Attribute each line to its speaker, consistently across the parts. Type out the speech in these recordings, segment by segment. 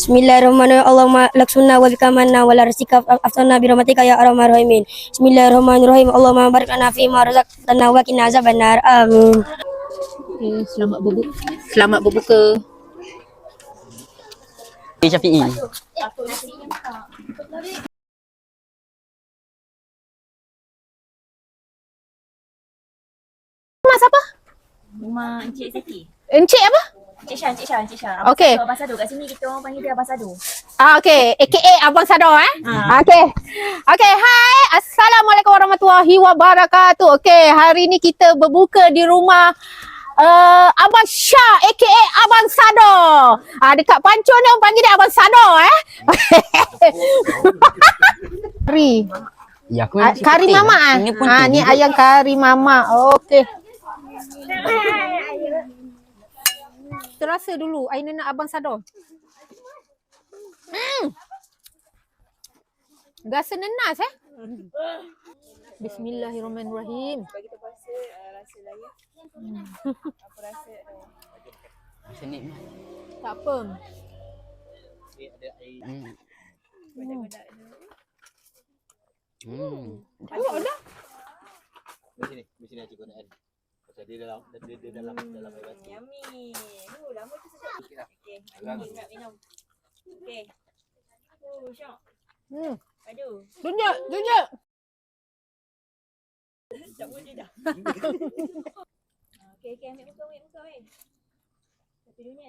Speaker 1: Bismillahirrahmanirrahim. Allahumma laksunna wa bikamanna wa la rasika aftana bi rahmatika ya arhamar rahimin. Bismillahirrahmanirrahim. Allahumma barik lana fi ma razaqtana wa qina azabannar. Amin.
Speaker 2: Okay, selamat berbuka.
Speaker 3: Syafi'i.
Speaker 2: Rumah siapa?
Speaker 4: Rumah Encik Zaki.
Speaker 2: Encik apa?
Speaker 4: Encik Syah.
Speaker 2: Okey.
Speaker 4: Abang Sado kat sini kita orang panggil dia Abang Sado.
Speaker 2: Okey, AKA Abang Sado Okey. Okey, hai. Assalamualaikum warahmatullahi wabarakatuh. Okey, hari ni kita berbuka di rumah Abang Syah AKA Abang Sado. Dekat Pancur ni orang panggil dia Abang Sado Kari.
Speaker 3: Ya, aku
Speaker 2: Kari mamak ni ayam kari mamak. Okey. Terasa dulu air nenek Abang Sado. Rasa nenas Bismillahirrahmanirrahim.
Speaker 4: Bagi kita puasa rasa layak. Apa rasa?
Speaker 3: Rasa nikmat.
Speaker 2: Tak apa. Tengok dah.
Speaker 5: Di sini cikgu nak. Pasal dia dalam air batu.
Speaker 4: Yummy. Lama tu sedap. Okey, nak minum. Okey. Syok. Aduh.
Speaker 2: Tunjuk.
Speaker 4: Tak boleh dah. Okey, ambil muka weh. Satu dunia.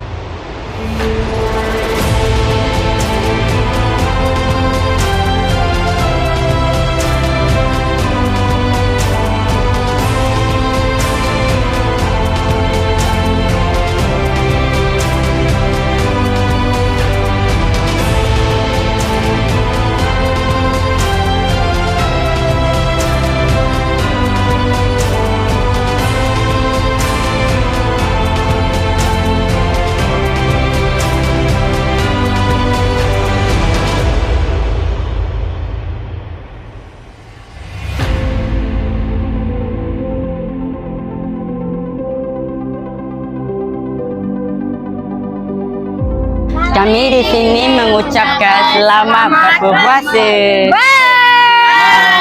Speaker 3: Kami di sini mengucapkan selamat berpuasa.
Speaker 2: Bye.